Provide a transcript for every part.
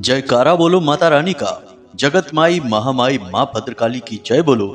जयकारा बोलो माता रानी का। जगत माई महामाई माँ भद्रकाली की जय बोलो।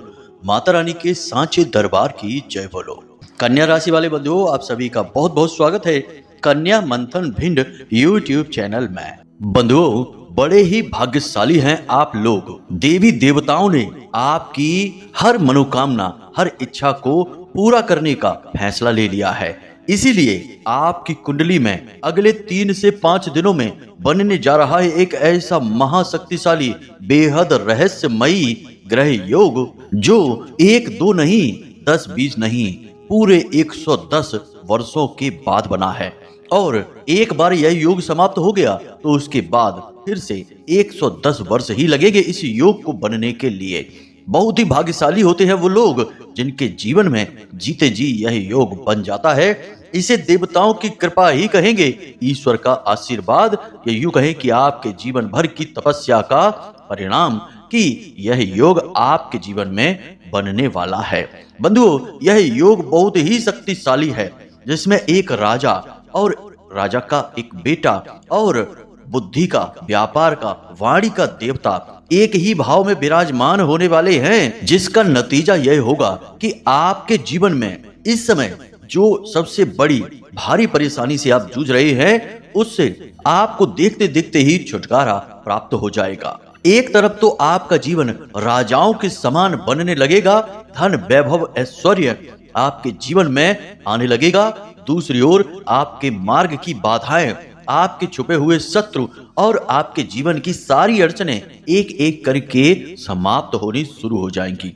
माता रानी के सांचे दरबार की जय बोलो। कन्या राशि वाले बंधुओं, आप सभी का बहुत बहुत स्वागत है कन्या मंथन भिंड यूट्यूब चैनल में। बंधुओं, बड़े ही भाग्यशाली हैं आप लोग। देवी देवताओं ने आपकी हर मनोकामना, हर इच्छा को पूरा करने का फैसला ले लिया है। इसीलिए आपकी कुंडली में अगले 3 से 5 दिनों में बनने जा रहा है एक ऐसा महाशक्तिशाली, बेहद रहस्यमयी ग्रह योग, जो 1-2 नहीं, 10-20 नहीं, पूरे 110 वर्षों के बाद बना है। और एक बार यह योग समाप्त हो गया तो उसके बाद फिर से 110 वर्ष ही लगेंगे इस योग को बनने के लिए। बहुत ही भाग्यशाली होते हैं वो लोग जिनके जीवन में जीते जी यह योग बन जाता है। इसे देवताओं की कृपा ही कहेंगे, ईश्वर का आशीर्वाद, या यूं कहें कि आपके जीवन भर की तपस्या का परिणाम कि यह योग आपके जीवन में बनने वाला है। बंधुओं, यह योग बहुत ही शक्तिशाली है, जिसमें एक राजा और राजा का एक बेटा और बुद्धि का, व्यापार का, वाणी का देवता एक ही भाव में विराजमान होने वाले हैं, जिसका नतीजा यह होगा कि आपके जीवन में इस समय जो सबसे बड़ी भारी परेशानी से आप जूझ रहे हैं, उससे आपको देखते देखते ही छुटकारा प्राप्त हो जाएगा। एक तरफ तो आपका जीवन राजाओं के समान बनने लगेगा, धन वैभव ऐश्वर्य आपके जीवन में आने लगेगा। दूसरी ओर आपके मार्ग की बाधाएं, आपके छुपे हुए शत्रु और आपके जीवन की सारी अड़चनें एक एक करके समाप्त होनी शुरू हो जाएंगी।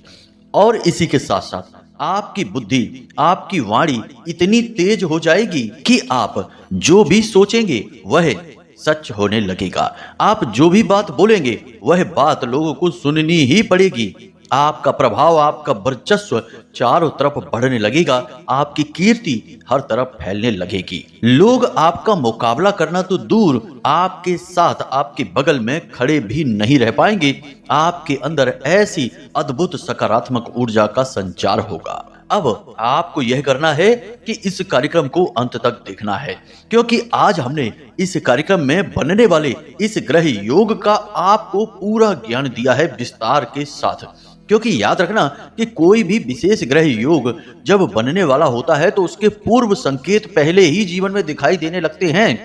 और इसी के साथ साथ आपकी बुद्धि, आपकी वाणी इतनी तेज हो जाएगी कि आप जो भी सोचेंगे वह सच होने लगेगा। आप जो भी बात बोलेंगे वह बात लोगों को सुननी ही पड़ेगी। आपका प्रभाव, आपका वर्चस्व चारों तरफ बढ़ने लगेगा, आपकी कीर्ति हर तरफ फैलने लगेगी। लोग आपका मुकाबला करना तो दूर, आपके साथ, आपके बगल में खड़े भी नहीं रह पाएंगे। आपके अंदर ऐसी अद्भुत सकारात्मक ऊर्जा का संचार होगा। अब आपको यह करना है कि इस कार्यक्रम को अंत तक देखना है, क्योंकि आज हमने इस कार्यक्रम में बनने वाले इस ग्रह योग का आपको पूरा ज्ञान दिया है विस्तार के साथ। क्योंकि याद रखना कि कोई भी विशेष ग्रह योग जब बनने वाला होता है तो उसके पूर्व संकेत पहले ही जीवन में दिखाई देने लगते हैं।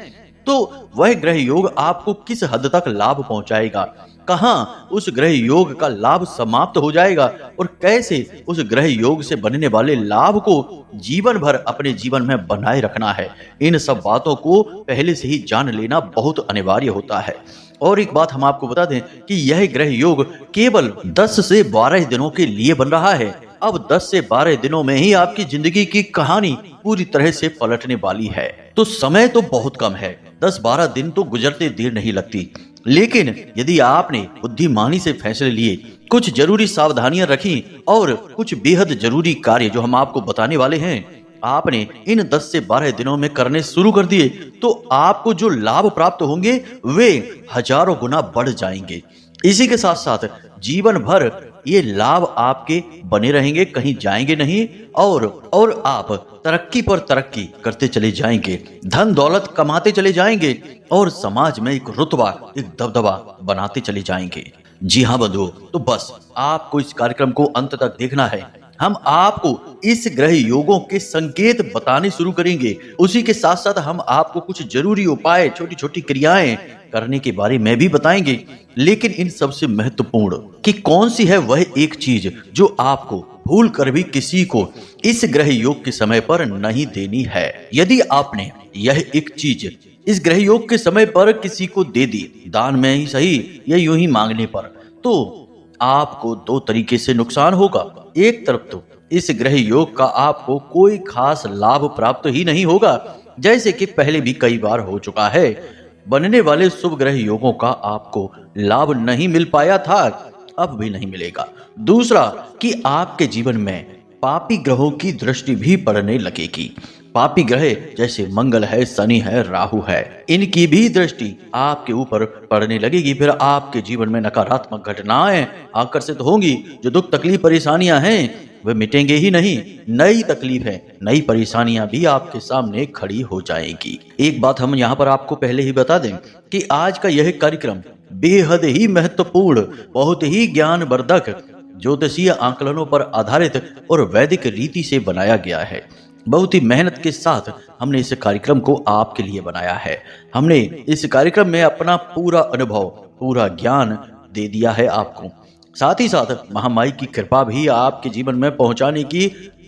तो वह ग्रह योग आपको किस हद तक लाभ पहुंचाएगा, कहां उस ग्रह योग का लाभ समाप्त हो जाएगा और कैसे उस ग्रह योग से बनने वाले लाभ को जीवन भर अपने जीवन में बनाए रखना है, इन सब बातों को पहले से ही जान लेना बहुत अनिवार्य होता है। और एक बात हम आपको बता दें कि यह ग्रह योग केवल 10 से 12 दिनों के लिए बन रहा है। अब 10 से 12 दिनों में ही आपकी जिंदगी की कहानी पूरी तरह से पलटने वाली है। तो समय तो बहुत कम है, 10-12 दिन तो गुजरते देर नहीं लगती। लेकिन यदि आपने बुद्धिमानी से फैसले लिए, कुछ जरूरी सावधानियां रखी और कुछ बेहद जरूरी कार्य जो हम आपको बताने वाले हैं आपने इन 10 से 12 दिनों में करने शुरू कर दिए, तो आपको जो लाभ प्राप्त होंगे वे हजारों गुना बढ़ जाएंगे। इसी के साथ साथ जीवन भर ये लाभ आपके बने रहेंगे, कहीं जाएंगे नहीं, और आप तरक्की पर तरक्की करते चले जाएंगे, धन दौलत कमाते चले जाएंगे और समाज में एक रुतबा, एक दबदबा बनाते चले जाएंगे। जी हाँ बंधुओं, तो बस आपको इस कार्यक्रम को अंत तक देखना है। हम आपको इस ग्रह योगों के संकेत बताने शुरू करेंगे, उसी के साथ साथ हम आपको कुछ जरूरी उपाय, छोटी छोटी क्रियाएं करने के बारे में भी बताएंगे। लेकिन इन सबसे महत्वपूर्ण कि कौन सी है वह एक चीज जो आपको भूल कर भी किसी को इस ग्रह योग के समय पर नहीं देनी है। यदि आपने यह एक चीज इस ग्रह योग के समय पर किसी को दे दी, दान में ही सही या यूं ही मांगने पर, तो आपको 2 तरीके से नुकसान होगा। एक तरफ तो इस ग्रह योग का आपको कोई खास लाभ प्राप्त ही नहीं होगा, जैसे कि पहले भी कई बार हो चुका है। बनने वाले शुभ ग्रह योगों का आपको लाभ नहीं मिल पाया था, अब भी नहीं मिलेगा। दूसरा कि आपके जीवन में पापी ग्रहों की दृष्टि भी पड़ने लगेगी। पापी ग्रह जैसे मंगल है, शनि है, राहु है, इनकी भी दृष्टि आपके ऊपर पड़ने लगेगी। फिर आपके जीवन में नकारात्मक घटनाएं आकर्षित होंगी। जो दुख तकलीफ परेशानियां हैं वे मिटेंगे ही नहीं, नई तकलीफ है, नई परेशानियां भी आपके सामने खड़ी हो जाएंगी। एक बात हम यहाँ पर आपको पहले ही बता दें कि आज का यह कार्यक्रम बेहद ही महत्वपूर्ण, बहुत ही ज्ञानवर्धक, ज्योतिषीय आंकलनों पर आधारित और वैदिक रीति से बनाया गया है। बहुत ही मेहनत के साथ हमने इस कार्यक्रम को आपके लिए बनाया है। हमने इस कार्यक्रम में अपना पूरा अनुभव, पूरा ज्ञान दे दिया है आपको। साथ ही साथ महामाई की कृपा भी आपके जीवन में पहुंचाने की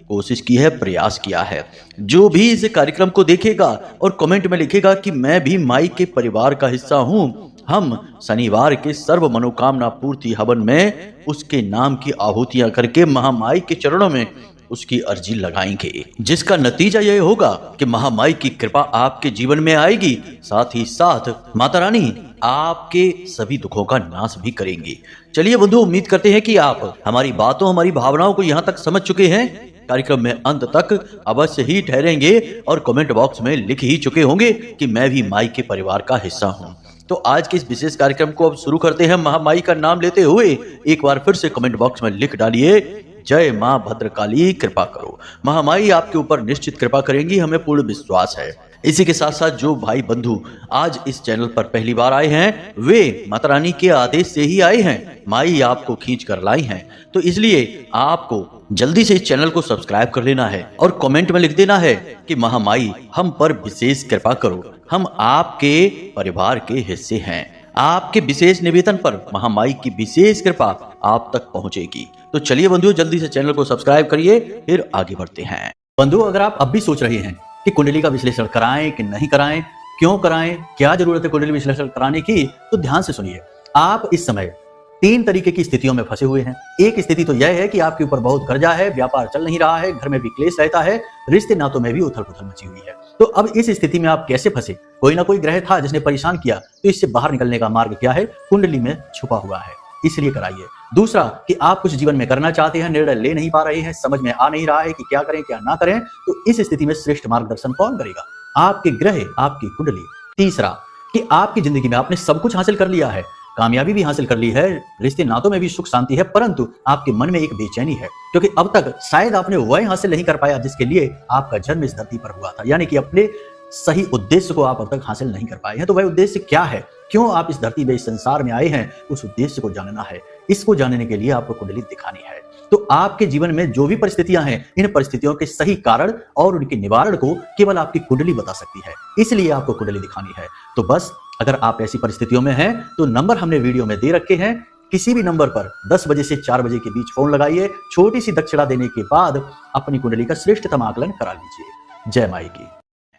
कोशिश की है, प्रयास किया है। जो भी इस कार्यक्रम को देखेगा और कमेंट में लिखेगा कि मैं भी माई के परिवार का हिस्सा हूं, हम शनिवार के सर्व मनोकामना पूर्ति हवन में उसके नाम की आहुतियां करके महामाई के चरणों में उसकी अर्जी लगाएंगे, जिसका नतीजा यह होगा कि महामाई की कृपा आपके जीवन में आएगी। साथ ही साथ माता रानी आपके सभी दुखों का नाश भी करेंगी। चलिए बंधु, उम्मीद करते हैं कि आप हमारी बातों, हमारी भावनाओं को यहाँ तक समझ चुके हैं। कार्यक्रम में अंत तक अवश्य ही ठहरेंगे और कमेंट बॉक्स में लिख ही चुके होंगे कि मैं भी माई के परिवार का हिस्सा हूँ। तो आज के इस विशेष कार्यक्रम को अब शुरू करते हैं। महामाई का नाम लेते हुए एक बार फिर से कमेंट बॉक्स में लिख डालिए, जय मां भद्रकाली कृपा करो। महामाई आपके ऊपर निश्चित कृपा करेंगी, हमें पूर्ण विश्वास है। इसी के साथ साथ जो भाई बंधु आज इस चैनल पर पहली बार आए हैं, वे माता रानी के आदेश से ही आए हैं। माई आपको खींच कर लाई हैं, तो इसलिए आपको जल्दी से इस चैनल को सब्सक्राइब कर लेना है और कमेंट में लिख देना है कि महामाई हम पर विशेष कृपा करो, हम आपके परिवार के हिस्से हैं। आपके विशेष निवेदन पर महामाई की विशेष कृपा आप तक पहुंचेगी। तो चलिए बंधुओं, जल्दी से चैनल को सब्सक्राइब करिए, फिर आगे बढ़ते हैं। बंधुओं, अगर आप अब भी सोच रहे हैं कि कुंडली का विश्लेषण कराएं कि नहीं कराएं, क्यों कराएं, क्या जरूरत है कुंडली विश्लेषण कराने की, तो ध्यान से सुनिए। आप इस समय 3 तरीके की स्थितियों में फंसे हुए हैं। एक स्थिति तो यह है कि आपके ऊपर बहुत कर्जा है, व्यापार चल नहीं रहा है, घर में भी क्लेश रहता है, रिश्ते नातों में भी उथल पुथल मची हुई है। तो अब इस स्थिति में आप कैसे फंसे? कोई ना कोई ग्रह था जिसने परेशान किया, तो इससे बाहर निकलने का मार्ग क्या है? कुंडली में छुपा हुआ है, इसलिए कराइए। दूसरा कि आप कुछ जीवन में करना चाहते हैं, निर्णय ले नहीं पा रहे हैं, समझ में आ नहीं रहा है कि क्या करें क्या ना करें, तो इस स्थिति में श्रेष्ठ मार्गदर्शन कौन करेगा? आपके ग्रह, आपकी कुंडली। तीसरा कि आपकी जिंदगी में आपने सब कुछ हासिल कर लिया है, कामयाबी भी हासिल कर ली है, रिश्ते नातों में भी सुख शांति है, परंतु आपके मन में एक बेचैनी है, क्योंकि अब तक शायद आपने वह हासिल नहीं कर पाया जिसके लिए आपका जन्म इस धरती पर हुआ था। यानी कि अपने सही उद्देश्य को आप अब तक हासिल नहीं कर पाए हैं। तो वह उद्देश्य क्या है, क्यों आप इस धरती में, इस संसार में आए हैं, उस उद्देश्य को जानना है। इसको जानने के लिए आपको कुंडली दिखानी है। तो आपके जीवन में जो भी परिस्थितियां हैं, इन परिस्थितियों के सही कारण और उनके निवारण को केवल आपकी कुंडली बता सकती है, इसलिए आपको कुंडली दिखानी है। तो बस अगर आप ऐसी परिस्थितियों में हैं, तो नंबर हमने वीडियो में दे रखे हैं। किसी भी नंबर पर 10 बजे से 4 बजे के बीच फोन लगाइए। छोटी सी दक्षिणा देने के बाद अपनी कुंडली का श्रेष्ठतम आकलन करा लीजिए। जय माई की।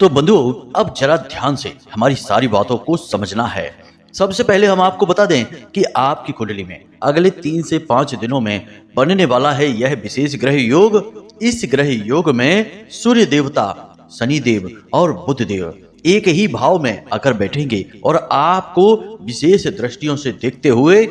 तो बंधुओं, अब जरा ध्यान से हमारी सारी बातों को समझना है। सबसे पहले हम आपको बता दें कि आपकी कुंडली में अगले 3 से 5 दिनों में बनने वाला है यह विशेष ग्रह योग। इस ग्रह योग में सूर्य देवता, शनि देव और बुध देव एक ही भाव में आकर बैठेंगे और आपको विशेष दृष्टियों से देखते हुए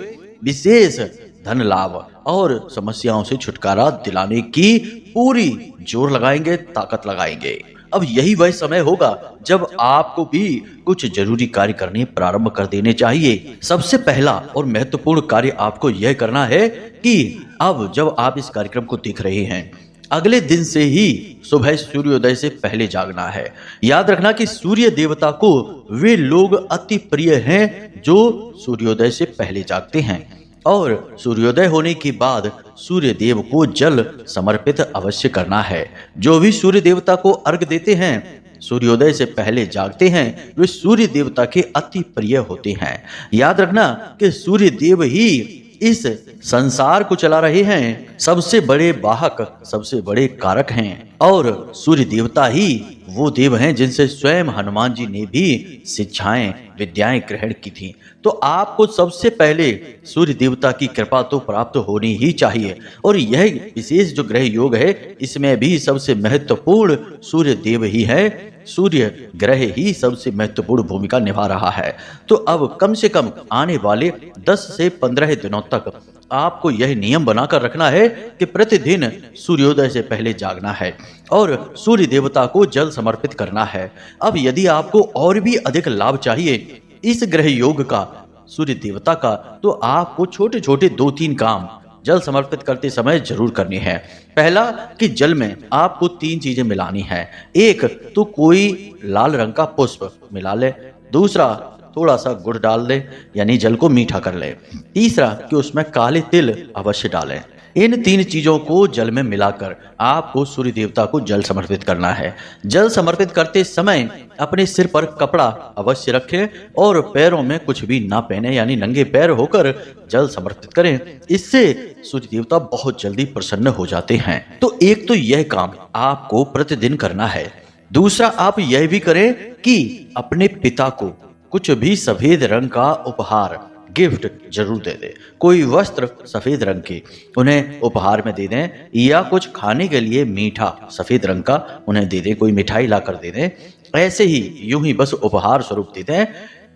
विशेष धन लाभ और समस्याओं से छुटकारा दिलाने की पूरी जोर लगाएंगे, ताकत लगाएंगे। अब यही वह समय होगा जब आपको भी कुछ जरूरी कार्य करने प्रारंभ कर देने चाहिए। सबसे पहला और महत्वपूर्ण कार्य आपको यह करना है कि अब जब आप इस कार्यक्रम को देख रहे हैं, अगले दिन से ही सुबह सूर्योदय से पहले जागना है। याद रखना कि सूर्य देवता को वे लोग अति प्रिय हैं जो सूर्योदय से पहले जागते हैं, और सूर्योदय होने के बाद सूर्य देव को जल समर्पित अवश्य करना है। जो भी सूर्य देवता को अर्घ देते हैं, सूर्योदय से पहले जागते हैं, वे सूर्य देवता के अति प्रिय होते हैं। याद रखना कि सूर्य देव ही इस संसार को चला रहे हैं, सबसे बड़े वाहक, सबसे बड़े कारक हैं, और सूर्य देवता ही वो देव हैं जिनसे स्वयं हनुमान जी ने भी शिक्षाएं, विद्याएं ग्रहण की थी। तो आपको सबसे पहले सूर्य देवता की कृपा तो प्राप्त होनी ही चाहिए। और यह विशेष जो ग्रह योग है, इसमें भी सबसे महत्वपूर्ण सूर्य देव ही है, सूर्य ग्रह ही सबसे महत्वपूर्ण भूमिका निभा रहा है। तो अब कम से कम आने वाले 10 से 15 दिनों तक आपको यह नियम बनाकर रखना है कि प्रतिदिन सूर्योदय से पहले जागना है और सूर्य देवता को जल समर्पित करना है। अब यदि आपको और भी अधिक लाभ चाहिए इस ग्रह योग का, सूर्य देवता का, तो आपको छोटे छोटे 2-3 काम जल समर्पित करते समय जरूर करनी है। पहला कि जल में आपको 3 चीजें मिलानी है। एक तो कोई लाल रंग का पुष्प मिला ले, दूसरा थोड़ा सा गुड़ डाल दें, यानी जल को मीठा कर लें। तीसरा कि उसमें काले तिल अवश्य डालें। इन 3 चीजों को जल में मिलाकर आपको सूर्य देवता को जल समर्पित करना है। जल समर्पित करते समय अपने सिर पर कपड़ा अवश्य रखें और पैरों में कुछ भी ना पहने, यानी नंगे पैर होकर जल समर्पित करें। इससे सूर्य देवता बहुत जल्दी प्रसन्न हो जाते हैं। तो एक तो यह काम आपको प्रतिदिन करना है। दूसरा आप यह भी करें कि अपने पिता को कुछ भी सफेद रंग का उपहार गिफ्ट जरूर दे दें। कोई वस्त्र सफेद रंग के उन्हें उपहार में दे दें, या कुछ खाने के लिए मीठा सफेद रंग का उन्हें दे दें, कोई मिठाई लाकर दे दें। ऐसे ही यूं ही बस उपहार स्वरूप दे दें।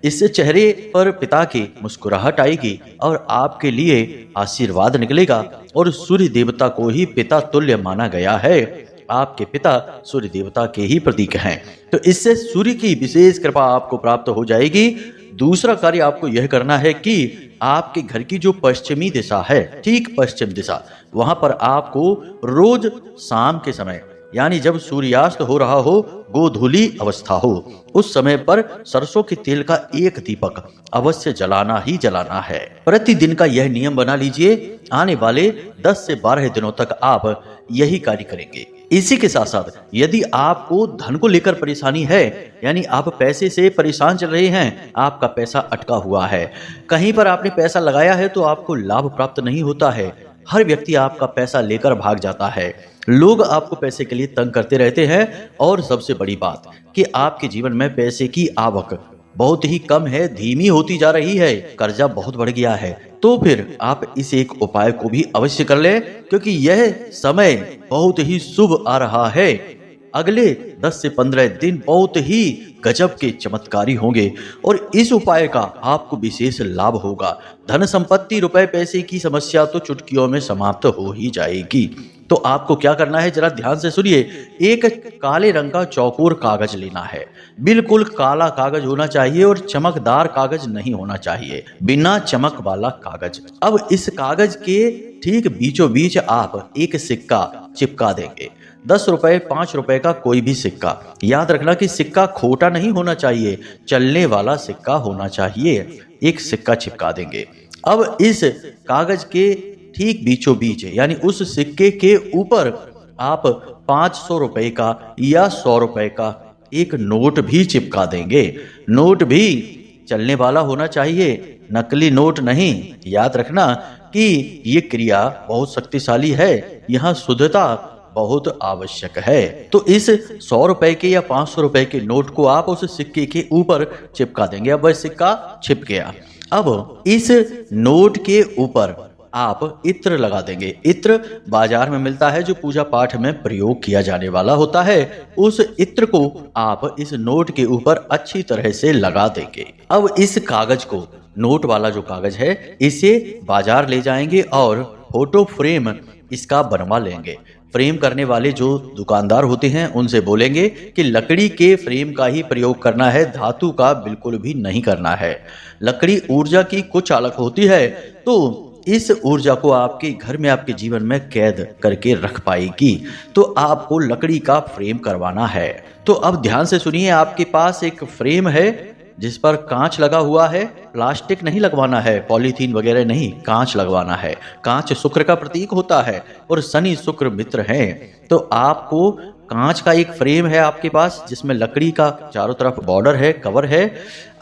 इससे चेहरे पर पिता की मुस्कुराहट आएगी और आपके लिए आशीर्वाद निकलेगा। और सूर्य देवता को ही पिता तुल्य माना गया है। आपके पिता सूर्य देवता के ही प्रतीक हैं। तो इससे सूर्य की विशेष कृपा आपको प्राप्त हो जाएगी। दूसरा कार्य आपको यह करना है कि आपके घर की जो पश्चिमी दिशा है, ठीक पश्चिम दिशा, वहां पर आपको रोज शाम के समय, यानी जब सूर्यास्त हो रहा हो, गोधूली अवस्था हो, उस समय पर सरसों के तेल का एक दीपक अवश्य जलाना ही जलाना है। प्रतिदिन का यह नियम बना लीजिए। आने वाले 10 से 12 दिनों तक आप यही कार्य करेंगे। इसी के साथ साथ यदि आपको धन को लेकर परेशानी है, यानी आप पैसे से परेशान चल रहे हैं, आपका पैसा अटका हुआ है, कहीं पर आपने पैसा लगाया है तो आपको लाभ प्राप्त नहीं होता है, हर व्यक्ति आपका पैसा लेकर भाग जाता है, लोग आपको पैसे के लिए तंग करते रहते हैं, और सबसे बड़ी बात कि आपके जीवन में पैसे की आवक बहुत ही कम है, धीमी होती जा रही है, कर्जा बहुत बढ़ गया है, तो फिर आप इस एक उपाय को भी अवश्य कर लें, क्योंकि यह समय बहुत ही शुभ आ रहा है। अगले 10 से 15 दिन बहुत ही गजब के चमत्कारी होंगे और इस उपाय का आपको विशेष लाभ होगा। धन संपत्ति, रुपए पैसे की समस्या तो चुटकियों में समाप्त हो ही जाएगी। तो आपको क्या करना है, जरा ध्यान से सुनिए। एक काले रंग का चौकोर कागज लेना है। बिल्कुल काला कागज होना चाहिए और चमकदार कागज नहीं होना चाहिए, बिना चमक वाला कागज। अब इस कागज के ठीक बीचों बीच आप एक सिक्का चिपका देंगे। 10 रुपए, 5 रुपए का कोई भी सिक्का। याद रखना कि सिक्का खोटा नहीं होना चाहिए, चलने वाला सिक्का होना चाहिए। एक सिक्का चिपका देंगे। अब इस कागज के ठीक बीचों बीच, यानी उस सिक्के के ऊपर आप 500 रुपए का या 100 रुपए का एक नोट भी चिपका देंगे। नोट भी चलने वाला होना चाहिए, नकली नोट नहीं। याद रखना कि ये क्रिया बहुत शक्तिशाली है, यहाँ शुद्धता बहुत आवश्यक है। तो इस 100 रुपए के या 500 रुपए के नोट को आप उस सिक्के के ऊपर चिपका देंगे। अब वह सिक्का छिप गया। अब इस नोट के ऊपर आप इत्र लगा देंगे। इत्र बाजार में मिलता है, जो पूजा पाठ में प्रयोग किया जाने वाला होता है। उस इत्र को आप इस नोट के ऊपर अच्छी तरह से लगा देंगे। अब इस कागज को, नोट वाला जो कागज है, इसे बाजार ले जाएंगे और फोटो फ्रेम इसका बनवा लेंगे। फ्रेम करने वाले जो दुकानदार होते हैं उनसे बोलेंगे कि लकड़ी के फ्रेम का ही प्रयोग करना है, धातु का बिल्कुल भी नहीं करना है। लकड़ी ऊर्जा की कुचालक होती है, तो इस ऊर्जा को आपके घर में, आपके जीवन में कैद करके रख पाएगी। तो आपको लकड़ी का फ्रेम करवाना है। तो अब ध्यान से सुनिए, आपके पास एक फ्रेम है जिस पर कांच लगा हुआ है। प्लास्टिक नहीं लगवाना है, पॉलीथीन वगैरह नहीं, कांच लगवाना है। कांच शुक्र का प्रतीक होता है और शनि शुक्र मित्र हैं। तो आपको कांच का एक फ्रेम है आपके पास, जिसमें लकड़ी का चारों तरफ बॉर्डर है, कवर है।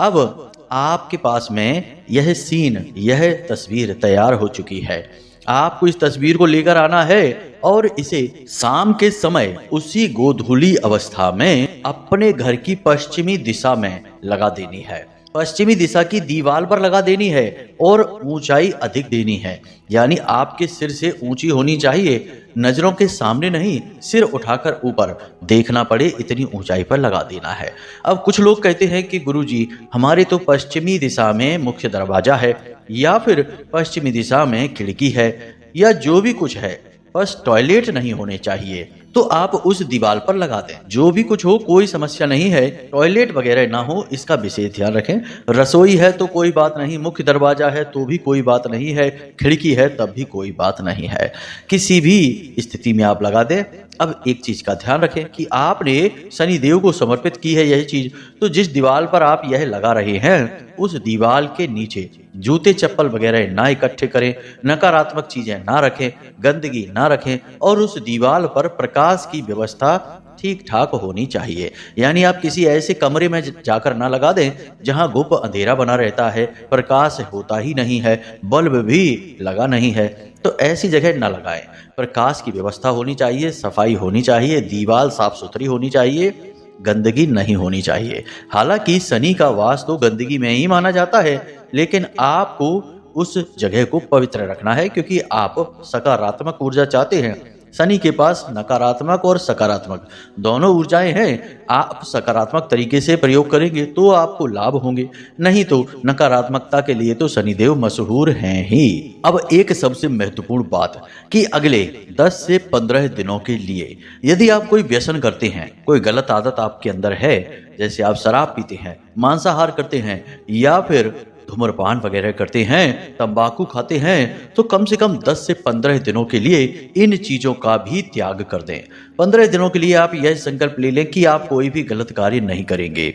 अब आपके पास में यह सीन, यह तस्वीर तैयार हो चुकी है। आपको इस तस्वीर को लेकर आना है और इसे शाम के समय उसी गोधूली अवस्था में अपने घर की पश्चिमी दिशा में लगा देनी है। पश्चिमी दिशा की दीवार पर लगा देनी है और ऊंचाई अधिक देनी है, यानी आपके सिर से ऊंची होनी चाहिए, नजरों के सामने नहीं, सिर उठाकर ऊपर देखना पड़े, इतनी ऊंचाई पर लगा देना है। अब कुछ लोग कहते हैं कि गुरुजी, हमारे तो पश्चिमी दिशा में मुख्य दरवाजा है, या फिर पश्चिमी दिशा में खिड़की है, या जो भी कुछ है, बस टॉयलेट नहीं होने चाहिए, तो आप उस दीवार पर लगा दें। जो भी कुछ हो कोई समस्या नहीं है, टॉयलेट वगैरह ना हो इसका विशेष ध्यान रखें। रसोई है तो कोई बात नहीं, मुख्य दरवाजा है तो भी कोई बात नहीं है, खिड़की है तब भी कोई बात नहीं है, किसी भी स्थिति में आप लगा दें। अब एक चीज का ध्यान रखें कि आपने शनिदेव को समर्पित की है यह चीज, तो जिस दीवार पर आप यह लगा रहे हैं उस दीवार के नीचे जूते चप्पल वगैरह ना इकट्ठे करें, नकारात्मक चीजें ना रखें, गंदगी ना रखें, और उस दीवार पर प्रकाश की व्यवस्था ठीक ठाक होनी चाहिए। यानी आप किसी ऐसे कमरे में जाकर ना लगा दें जहां गुप्त अंधेरा बना रहता है, प्रकाश होता ही नहीं है, बल्ब भी लगा नहीं है, तो ऐसी जगह ना लगाएं। प्रकाश की व्यवस्था होनी चाहिए, सफाई होनी चाहिए, दीवार साफ सुथरी होनी चाहिए, गंदगी नहीं होनी चाहिए। हालांकि शनि का वास तो गंदगी में ही माना जाता है, लेकिन आपको उस जगह को पवित्र रखना है क्योंकि आप सकारात्मक ऊर्जा चाहते हैं। शनि के पास नकारात्मक और सकारात्मक दोनों ऊर्जाएं हैं। आप सकारात्मक तरीके से प्रयोग करेंगे तो आपको लाभ होंगे, नहीं तो नकारात्मकता के लिए तो शनिदेव मशहूर हैं ही। अब एक सबसे महत्वपूर्ण बात कि अगले 10 से 15 दिनों के लिए यदि आप कोई व्यसन करते हैं, कोई गलत आदत आपके अंदर है, जैसे आप शराब पीते हैं, मांसाहार करते हैं, या फिर धूम्रपान वगैरह करते हैं, तंबाकू खाते हैं, तो कम से कम 10 से 15 दिनों के लिए इन चीजों का भी त्याग कर दें। 15 दिनों के लिए आप यह संकल्प ले लें कि आप कोई भी गलत कार्य नहीं करेंगे।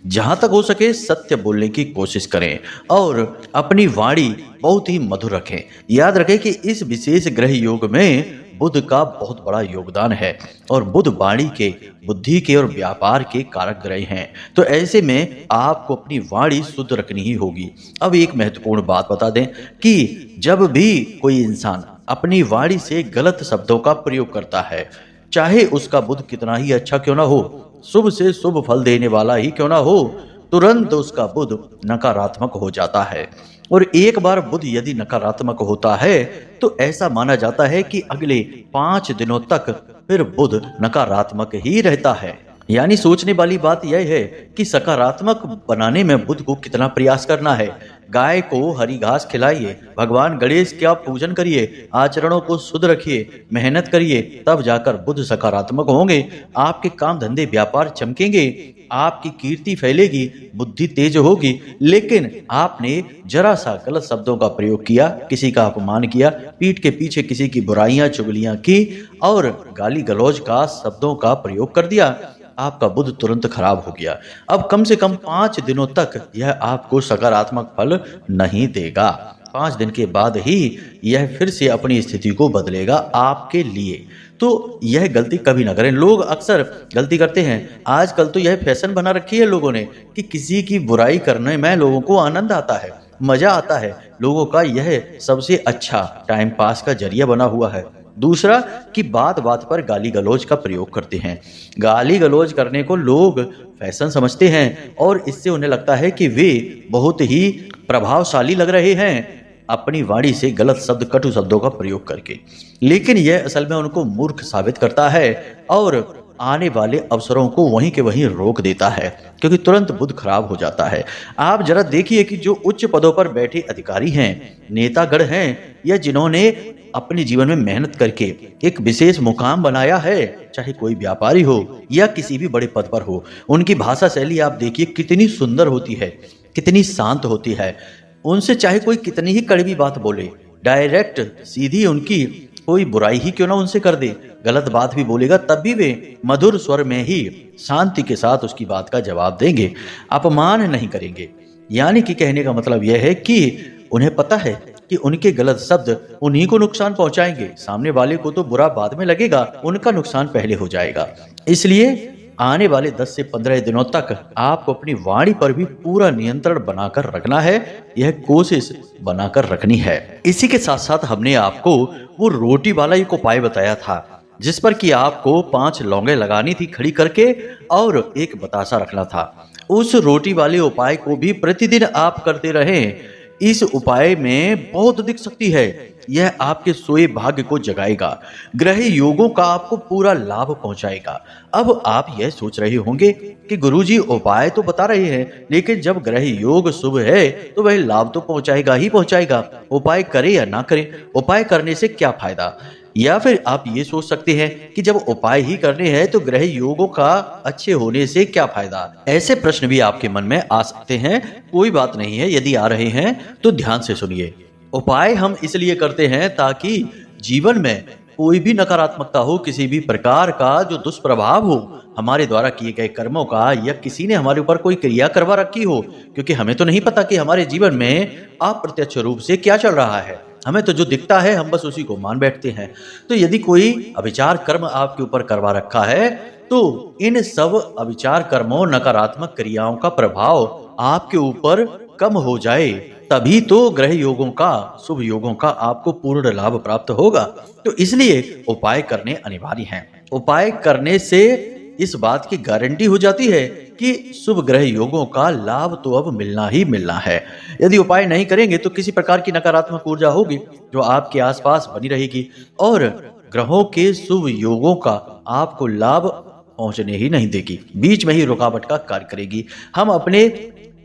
जहां तक हो सके सत्य बोलने की कोशिश करें और अपनी वाणी बहुत ही मधुर रखें। याद रखें कि इस विशेष ग्रह योग में बुध का बहुत बड़ा योगदान है और बुध वाणी के, बुद्धि के और व्यापार के कारक ग्रह हैं। तो ऐसे में आपको अपनी वाणी शुद्ध रखनी ही होगी। अब एक महत्वपूर्ण बात बता दें कि जब भी कोई इंसान अपनी वाणी से गलत शब्दों का प्रयोग करता है, चाहे उसका बुध कितना ही अच्छा क्यों ना हो, शुभ से शुभ फल देने वाला ही क्यों ना हो, तुरंत उसका बुध नकारात्मक हो जाता है। और एक बार बुध यदि नकारात्मक होता है तो ऐसा माना जाता है कि अगले 5 दिनों तक फिर बुध नकारात्मक ही रहता है। यानी सोचने वाली बात यह है कि सकारात्मक बनाने में बुध को कितना प्रयास करना है। गाय को हरी घास खिलाइए, भगवान गणेश का पूजन करिए, आचरणों को शुद्ध रखिए, मेहनत करिए, तब जाकर बुध सकारात्मक होंगे। आपके काम धंधे व्यापार चमकेंगे, आपकी कीर्ति फैलेगी, बुद्धि तेज होगी। लेकिन आपने जरा सा गलत शब्दों का प्रयोग किया, किसी का अपमान किया, पीठ के पीछे किसी की बुराइयां चुगलियां की और गाली गलौज का शब्दों का प्रयोग कर दिया, आपका बुध तुरंत खराब हो गया। अब कम से कम 5 दिनों तक यह आपको सकारात्मक फल नहीं देगा। 5 दिन के बाद ही यह फिर से अपनी स्थिति को बदलेगा आपके लिए। तो यह गलती कभी ना करें। लोग अक्सर गलती करते हैं। आजकल तो यह फैशन बना रखी है लोगों ने कि किसी की बुराई करने में लोगों को आनंद आता है, मजा आता है। लोगों का यह सबसे अच्छा टाइम पास का जरिया बना हुआ है। दूसरा कि बात बात पर गाली गलौज का प्रयोग करते हैं। गाली गलौज करने को लोग फैशन समझते हैं और इससे उन्हें लगता है कि वे बहुत ही प्रभावशाली लग रहे हैं अपनी वाणी से गलत शब्द, कटु शब्दों का प्रयोग करके। लेकिन यह असल में उनको मूर्ख साबित करता है और आने वाले अवसरों को वहीं के वहीं रोक देता है, क्योंकि तुरंत बुध खराब हो जाता है। आप जरा देखिए कि जो उच्च पदों पर बैठे अधिकारी हैं, नेतागण हैं, या जिन्होंने अपने जीवन में मेहनत करके एक विशेष मुकाम बनाया है, चाहे कोई व्यापारी हो या किसी भी बड़े पद पर हो, उनकी भाषा शैली आप देखिए कितनी सुंदर होती है, कितनी शांत होती है। उनसे चाहे कोई कितनी ही कड़वी बात बोले, डायरेक्ट सीधी उनकी कोई बुराई ही क्यों ना उनसे कर दे, गलत बात भी बोलेगा तब भी वे मधुर स्वर में ही शांति के साथ उसकी बात का जवाब देंगे, अपमान नहीं करेंगे। यानी कि कहने का मतलब यह है कि उन्हें पता है कि उनके गलत शब्द उन्हीं को नुकसान पहुंचाएंगे, सामने वाले को तो बुरा बाद में लगेगा, उनका नुकसान पहले हो जाएगा। इसलिए आने वाले 10 से 15 दिनों तक आपको अपनी वाणी पर भी पूरा नियंत्रण बनाकर रखना है, यह कोशिश बनाकर रखनी है। इसी के साथ साथ हमने आपको वो रोटी वाला एक उपाय बताया था, जिस पर कि आपको 5 लौंगे लगानी थी खड़ी करके और एक बतासा रखना था। उस रोटी वाले उपाय को भी प्रतिदिन आप करते रहें। इस उपाय में बहुत अधिक शक्ति है, यह आपके सोए भाग्य को जगाएगा, ग्रह योगों का आपको पूरा लाभ पहुंचाएगा। अब आप यह सोच रहे होंगे कि गुरुजी उपाय तो बता रहे हैं, लेकिन जब ग्रह योग शुभ है तो वह लाभ तो पहुंचाएगा ही पहुंचाएगा, उपाय करे या ना करे, उपाय करने से क्या फायदा। या फिर आप ये सोच सकते हैं कि जब उपाय ही करने हैं तो ग्रह योगों का अच्छे होने से क्या फायदा। ऐसे प्रश्न भी आपके मन में आ सकते हैं। कोई बात नहीं है, यदि आ रहे हैं तो ध्यान से सुनिए। उपाय हम इसलिए करते हैं ताकि जीवन में कोई भी नकारात्मकता हो, किसी भी प्रकार का जो दुष्प्रभाव हो हमारे द्वारा किए गए कर्मों का, या किसी ने हमारे ऊपर कोई क्रिया करवा रखी हो, क्योंकि हमें तो नहीं पता कि हमारे जीवन में अप्रत्यक्ष रूप से क्या चल रहा है। हमें तो जो दिखता है हम बस उसी को मान बैठते हैं। तो यदि कोई अविचार कर्म आपके ऊपर करवा रखा है तो इन सब अविचार कर्मों, नकारात्मक क्रियाओं का प्रभाव आपके ऊपर कम हो जाए, तभी तो ग्रह योगों का, शुभ योगों का आपको पूर्ण लाभ प्राप्त होगा। तो इसलिए उपाय करने अनिवार्य हैं। उपाय करने से इस बात की गारंटी हो जाती है कि शुभ ग्रह योगों का लाभ तो अब मिलना ही मिलना है। यदि उपाय नहीं करेंगे तो किसी प्रकार की नकारात्मक ऊर्जा होगी जो आपके आसपास बनी रहेगी और ग्रहों के शुभ योगों का आपको लाभ पहुंचने ही नहीं देगी, बीच में ही रुकावट का कार्य करेगी। हम अपने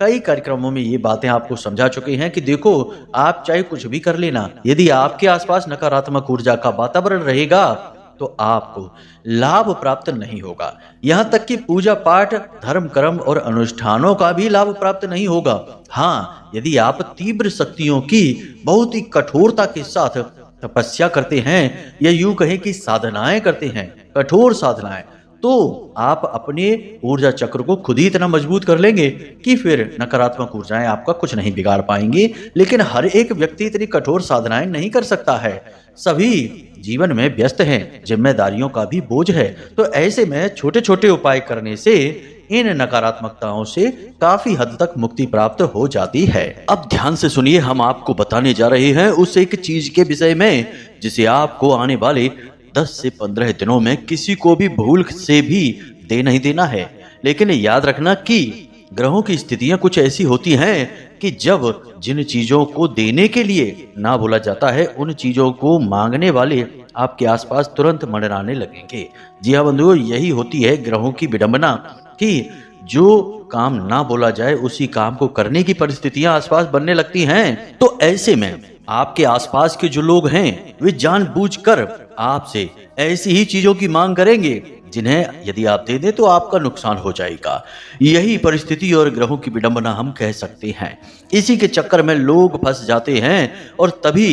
कई कार्यक्रमों में ये बातें आपको समझा चुके हैं कि देखो, आप चाहे कुछ भी कर लेना, यदि आपके आसपास नकारात्मक ऊर्जा का वातावरण रहेगा तो आपको लाभ प्राप्त नहीं होगा। यहाँ तक कि पूजा पाठ, धर्म कर्म और अनुष्ठानों का भी लाभ प्राप्त नहीं होगा। हाँ, यदि आप तीव्र शक्तियों की बहुत ही कठोरता के साथ तपस्या करते हैं, या यूं कहें कि साधनाएं करते हैं, कठोर साधनाएं, तो आप अपने ऊर्जा चक्र को खुद ही इतना मजबूत कर लेंगे कि फिर नकारात्मक ऊर्जाएं आपका कुछ नहीं बिगाड़ पाएंगी। लेकिन हर एक व्यक्ति इतनी कठोर साधनाएं नहीं कर सकता है। सभी जीवन में व्यस्त हैं, जिम्मेदारियों का भी बोझ है। तो ऐसे में छोटे छोटे उपाय करने से इन नकारात्मकताओं से काफी हद तक मुक्ति प्राप्त हो जाती है। अब ध्यान से सुनिए, हम आपको बताने जा रहे हैं उस एक चीज के विषय में जिसे आपको आने वाले 10 से 15 दिनों में किसी को भी भूल से भी दे नहीं देना है। लेकिन याद रखना कि ग्रहों की स्थितियां कुछ ऐसी होती हैं कि जब जिन चीजों को देने के लिए ना बोला जाता है, उन चीजों को मांगने वाले आपके आसपास तुरंत मंडराने लगेंगे। जी हाँ बंधुओं, यही होती है ग्रहों की विडंबना कि जो काम ना बोला जाए उसी काम को करने की परिस्थितियां आसपास बनने लगती हैं। तो ऐसे में आपके आसपास के जो लोग हैं वे जानबूझकर आपसे ऐसी ही चीजों की मांग करेंगे जिन्हें यदि आप दे दें तो आपका नुकसान हो जाएगा। यही परिस्थिति और ग्रहों की विडंबना हम कह सकते हैं। इसी के चक्कर में लोग फंस जाते हैं और तभी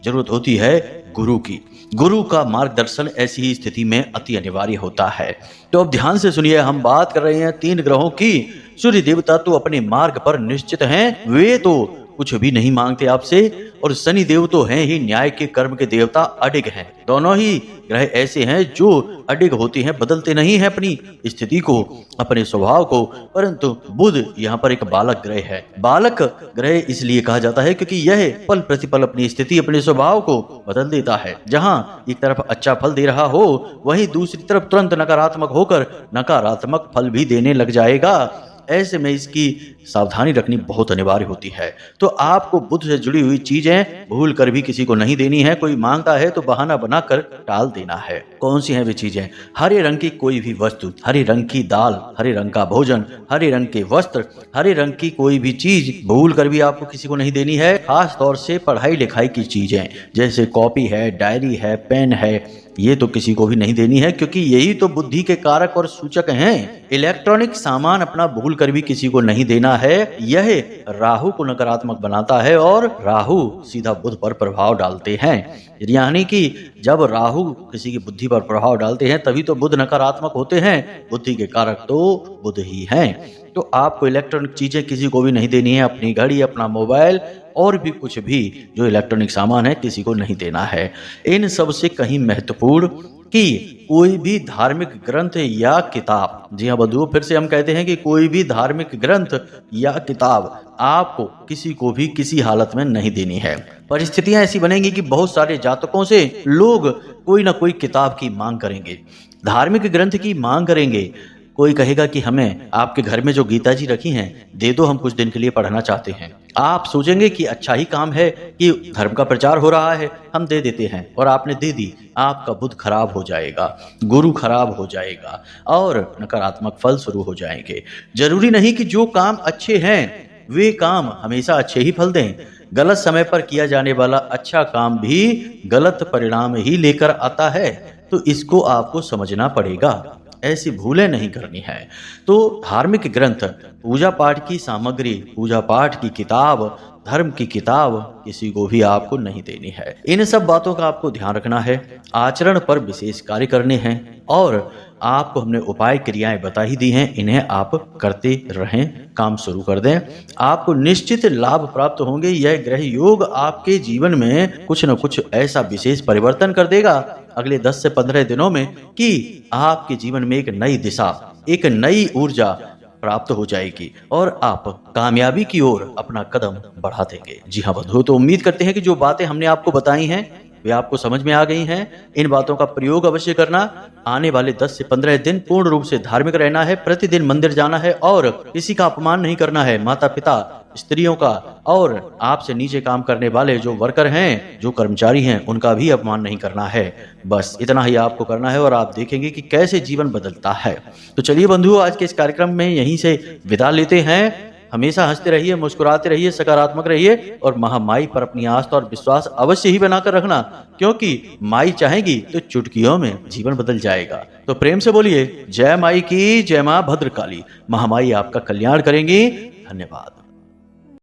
जरूरत होती है गुरु की। गुरु का मार्गदर्शन ऐसी ही स्थिति में अति अनिवार्य होता है। तो अब ध्यान से सुनिए, हम बात कर रहे हैं 3 ग्रहों की। सूर्य देवता तो अपने मार्ग पर निश्चित हैं, वे तो कुछ भी नहीं मांगते आपसे, और शनि देव तो हैं ही न्याय के, कर्म के देवता, अडिग हैं। दोनों ही ग्रह ऐसे हैं जो अडिग होते हैं, बदलते नहीं हैं अपनी स्थिति को, अपने स्वभाव को। परंतु बुध यहाँ पर एक बालक ग्रह है। बालक ग्रह इसलिए कहा जाता है क्योंकि यह पल प्रतिपल अपनी स्थिति, अपने स्वभाव को बदल देता है। जहाँ एक तरफ अच्छा फल दे रहा हो, वहीं दूसरी तरफ तुरंत नकारात्मक होकर नकारात्मक फल भी देने लग जाएगा। ऐसे में इसकी सावधानी रखनी बहुत अनिवार्य होती है। तो आपको बुध से जुड़ी हुई चीजें भूल कर भी किसी को नहीं देनी है। कोई मांगता है तो बहाना बनाकर टाल देना है। कौन सी हैं वे चीजें? हरे रंग की कोई भी वस्तु, हरे रंग की दाल, हरे रंग का भोजन, हरे रंग के वस्त्र, हरे रंग की कोई भी चीज भूल कर भी आपको किसी को नहीं देनी है। खास तौर से पढ़ाई लिखाई की चीजें जैसे कॉपी है, डायरी है, पेन है, ये तो किसी को भी नहीं देनी है, क्योंकि यही तो बुद्धि के कारक और सूचक हैं। इलेक्ट्रॉनिक सामान अपना भूल कर भी किसी को नहीं देना है। यह राहु को नकारात्मक बनाता है और राहु सीधा बुध पर प्रभाव डालते हैं। यानी कि जब राहु किसी की बुद्धि पर प्रभाव डालते हैं तभी तो बुध नकारात्मक होते हैं। बुद्धि के कारक तो बुध ही हैं। तो आपको इलेक्ट्रॉनिक चीजें किसी को भी नहीं देनी है। अपनी घड़ी, अपना मोबाइल और भी कुछ भी जो इलेक्ट्रॉनिक सामान है किसी को नहीं देना है। इन सब से कहीं महत्वपूर्ण कि कोई भी धार्मिक ग्रंथ या किताब, जी हाँ बंधुओं, फिर से हम कहते हैं कि कोई भी धार्मिक ग्रंथ या किताब आपको किसी को भी किसी हालत में नहीं देनी है। परिस्थितियां ऐसी बनेंगी कि बहुत सारे जातकों से लोग कोई ना कोई किताब की मांग करेंगे, धार्मिक ग्रंथ की मांग करेंगे। कोई कहेगा कि हमें आपके घर में जो गीता जी रखी हैं दे दो, हम कुछ दिन के लिए पढ़ना चाहते हैं। आप सोचेंगे कि अच्छा ही काम है कि धर्म का प्रचार हो रहा है, हम दे देते हैं, और आपने दे दी। आपका बुध खराब हो जाएगा, गुरु खराब हो जाएगा और नकारात्मक फल शुरू हो जाएंगे। जरूरी नहीं कि जो काम अच्छे हैं वे काम हमेशा अच्छे ही फल दें। गलत समय पर किया जाने वाला अच्छा काम भी गलत परिणाम ही लेकर आता है, तो इसको आपको समझना पड़ेगा। ऐसी भूलें नहीं करनी है। तो धार्मिक ग्रंथ, पूजा पाठ की सामग्री, पूजा पाठ की किताब, धर्म की किताब किसी को भी आपको नहीं देनी है। इन सब बातों का आपको ध्यान रखना है। आचरण पर विशेष कार्य करने हैं और आपको हमने उपाय क्रियाएं बता ही दी हैं, इन्हें आप करते रहें, काम शुरू कर दें। आपको निश्चित लाभ प्राप्त होंगे। यह ग्रह योग आपके जीवन में कुछ न कुछ ऐसा विशेष परिवर्तन कर देगा अगले 10 से 15 दिनों में कि आपके जीवन में एक नई दिशा, एक नई ऊर्जा प्राप्त हो जाएगी और आप कामयाबी की ओर अपना कदम बढ़ा देंगे। जी हाँ बंधुओं, तो उम्मीद करते हैं कि जो बातें हमने आपको बताई हैं वे आपको समझ में आ गई हैं। इन बातों का प्रयोग अवश्य करना। आने वाले 10 से 15 दिन पूर्ण रूप से धार्मिक रहना है, प्रतिदिन मंदिर जाना है और किसी का अपमान नहीं करना है। माता पिता, स्त्रियों का और आपसे नीचे काम करने वाले जो वर्कर हैं, जो कर्मचारी हैं, उनका भी अपमान नहीं करना है। बस इतना ही आपको करना है और आप देखेंगे कि कैसे जीवन बदलता है। तो चलिए बंधुओं, आज के इस कार्यक्रम में यहीं से विदा लेते हैं। हमेशा हंसते रहिए, मुस्कुराते रहिए, सकारात्मक रहिए और महामाई पर अपनी आस्था और विश्वास अवश्य ही बनाकर रखना, क्योंकि माई चाहेगी तो चुटकियों में जीवन बदल जाएगा। तो प्रेम से बोलिए जय माई की, जय मां भद्रकाली। महामाई आपका कल्याण करेंगी। धन्यवाद।